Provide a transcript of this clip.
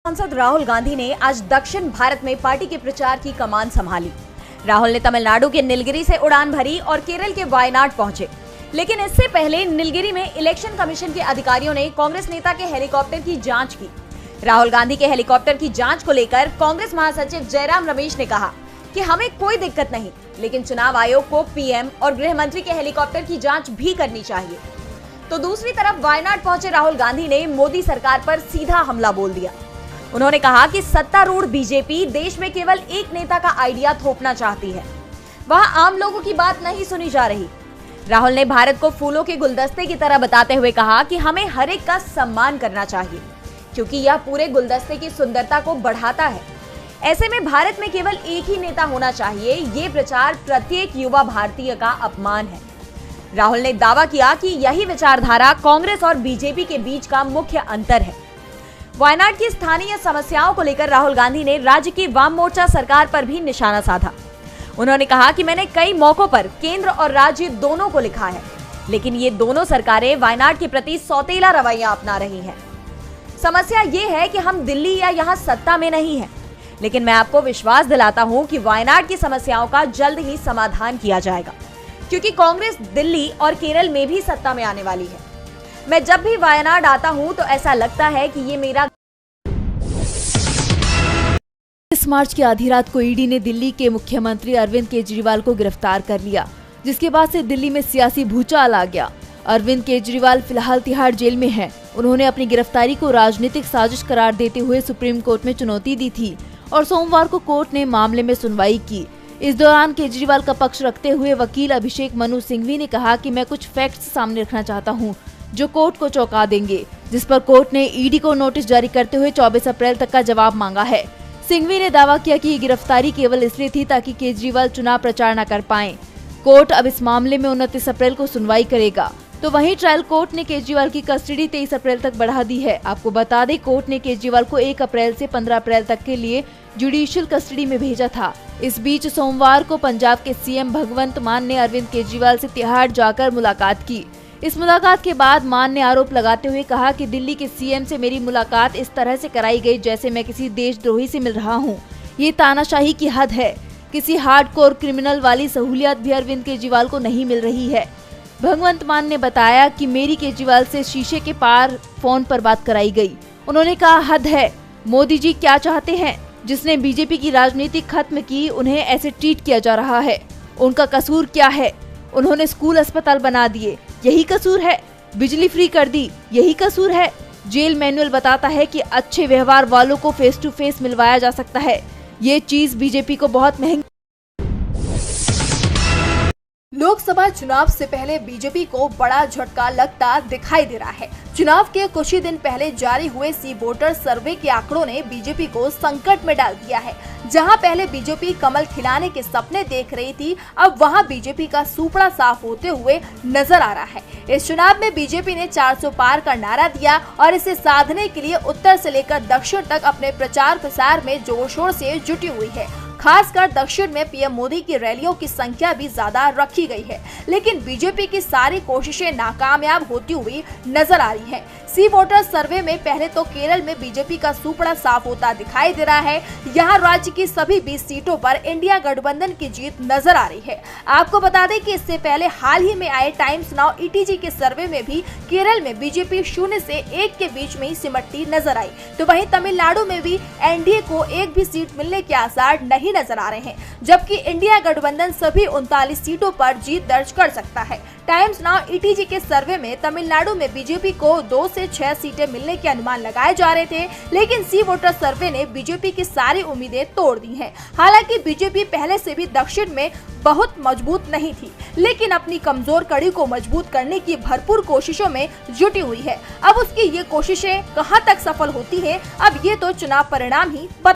सांसद राहुल गांधी ने आज दक्षिण भारत में पार्टी के प्रचार की कमान संभाली। राहुल ने तमिलनाडु के नीलगिरी से उड़ान भरी और केरल के वायनाड पहुंचे। लेकिन इससे पहले नीलगिरी में इलेक्शन कमीशन के अधिकारियों ने कांग्रेस नेता के हेलीकॉप्टर की जांच की। राहुल गांधी के हेलीकॉप्टर की जांच को लेकर कांग्रेस महासचिव जयराम रमेश ने कहा कि हमें कोई दिक्कत नहीं, लेकिन चुनाव आयोग को पीएम और गृह मंत्री के हेलीकॉप्टर की जांच भी करनी चाहिए। तो दूसरी तरफ वायनाड पहुंचे राहुल गांधी ने मोदी सरकार पर सीधा हमला बोल दिया। उन्होंने कहा कि सत्तारूढ़ बीजेपी देश में केवल एक नेता का आइडिया थोपना चाहती है, वहां आम लोगों की बात नहीं सुनी जा रही। राहुल ने भारत को फूलों के गुलदस्ते की तरह बताते हुए कहा कि हमें हर एक का सम्मान करना चाहिए, क्योंकि यह पूरे गुलदस्ते की सुंदरता को बढ़ाता है। ऐसे में भारत में केवल एक ही नेता होना चाहिए, ये प्रचार प्रत्येक युवा भारतीय का अपमान है। राहुल ने दावा किया कि यही विचारधारा कांग्रेस और बीजेपी के बीच का मुख्य अंतर है। वायनाड की स्थानीय समस्याओं को लेकर राहुल गांधी ने राज्य की वाम मोर्चा सरकार पर भी निशाना साधा। उन्होंने कहा कि मैंने कई मौकों पर केंद्र और राज्य दोनों को लिखा है, लेकिन ये दोनों सरकारें वायनाड के प्रति सौतेला रवैया अपना रही हैं। समस्या ये है कि हम दिल्ली या यहाँ सत्ता में नहीं हैं, लेकिन मैं आपको विश्वास दिलाता हूँ कि वायनाड की समस्याओं का जल्द ही समाधान किया जाएगा, क्योंकि कांग्रेस दिल्ली और केरल में भी सत्ता में आने वाली है। मैं जब भी वायनाड आता हूँ तो ऐसा लगता है कि ये मेरा। इस मार्च की आधी रात को ईडी ने दिल्ली के मुख्यमंत्री अरविंद केजरीवाल को गिरफ्तार कर लिया, जिसके बाद से दिल्ली में सियासी भूचाल आ गया। अरविंद केजरीवाल फिलहाल तिहाड़ जेल में हैं। उन्होंने अपनी गिरफ्तारी को राजनीतिक साजिश करार देते हुए सुप्रीम कोर्ट में चुनौती दी थी और सोमवार को कोर्ट ने मामले में सुनवाई की। इस दौरान केजरीवाल का पक्ष रखते हुए वकील अभिषेक मनु सिंघवी ने कहा कि मैं कुछ फैक्ट्स सामने रखना चाहता हूं, जो कोर्ट को चौंका देंगे, जिस पर कोर्ट ने ईडी को नोटिस जारी करते हुए 24 अप्रैल तक का जवाब मांगा है। सिंघवी ने दावा किया कि ये गिरफ्तारी केवल इसलिए थी ताकि केजरीवाल चुनाव प्रचार न कर पाएं। कोर्ट अब इस मामले में 29 अप्रैल को सुनवाई करेगा। तो वहीं ट्रायल कोर्ट ने केजरीवाल की कस्टडी 23 अप्रैल तक बढ़ा दी है। आपको बता दें, कोर्ट ने केजरीवाल को 1 अप्रैल से 15 अप्रैल तक के लिए जुडिशियल कस्टडी में भेजा था। इस बीच सोमवार को पंजाब के सीएम भगवंत मान ने अरविंद केजरीवाल से तिहाड़ जाकर मुलाकात की। इस मुलाकात के बाद मान ने आरोप लगाते हुए कहा कि दिल्ली के सीएम से मेरी मुलाकात इस तरह से कराई गई जैसे मैं किसी देशद्रोही से मिल रहा हूं। ये तानाशाही की हद है। किसी हार्डकोर क्रिमिनल वाली सहूलियत भी अरविंद केजरीवाल को नहीं मिल रही है। भगवंत मान ने बताया कि मेरी केजरीवाल से शीशे के पार फोन पर बात कराई गई। उन्होंने कहा, हद है। मोदी जी क्या चाहते हैं? जिसने बीजेपी की राजनीति खत्म की, उन्हें ऐसे ट्रीट किया जा रहा है। उनका कसूर क्या है? उन्होंने स्कूल अस्पताल बना दिए, यही कसूर है? बिजली फ्री कर दी, यही कसूर है? जेल मैनुअल बताता है कि अच्छे व्यवहार वालों को फेस टू फेस मिलवाया जा सकता है। ये चीज बीजेपी को बहुत महंगी। लोकसभा चुनाव से पहले बीजेपी को बड़ा झटका लगता दिखाई दे रहा है। चुनाव के कुछ ही दिन पहले जारी हुए सी वोटर सर्वे के आंकड़ों ने बीजेपी को संकट में डाल दिया है। जहां पहले बीजेपी कमल खिलाने के सपने देख रही थी, अब वहां बीजेपी का सूपड़ा साफ होते हुए नजर आ रहा है। इस चुनाव में बीजेपी ने 400 पार का नारा दिया और इसे साधने के लिए उत्तर से लेकर दक्षिण तक अपने प्रचार प्रसार में जोर शोर से जुटी हुई है। खासकर दक्षिण में पीएम मोदी की रैलियों की संख्या भी ज्यादा रखी गई है, लेकिन बीजेपी की सारी कोशिशें नाकामयाब होती हुई नजर आ रही हैं। सी वोटर सर्वे में पहले तो केरल में बीजेपी का सूपड़ा साफ होता दिखाई दे रहा है। यहाँ राज्य की सभी 20 सीटों पर इंडिया गठबंधन की जीत नजर आ रही है। आपको बता दें कि इससे पहले हाल ही में आए टाइम्स नाउ ईटीजी के सर्वे में भी केरल में बीजेपी 0 से 1 के बीच में ही सिमटती नजर आई। तो वहीं तमिलनाडु में भी एनडीए को एक भी सीट मिलने के आसार नहीं नजर आ रहे हैं, जबकि इंडिया गठबंधन सभी 39 सीटों पर जीत दर्ज कर सकता है। टाइम्स नाउ ईटीजी के सर्वे में तमिलनाडु में बीजेपी को 2 से 6 सीटें मिलने के अनुमान लगाए जा रहे थे, लेकिन सी वोटर सर्वे ने बीजेपी की सारी उम्मीदें तोड़ दी हैं। हालांकि बीजेपी पहले से भी दक्षिण में बहुत मजबूत नहीं थी, लेकिन अपनी कमजोर कड़ी को मजबूत करने की भरपूर कोशिशों में जुटी हुई है। अब उसकी ये कोशिशें कहां तक सफल होती है, अब ये तो चुनाव परिणाम ही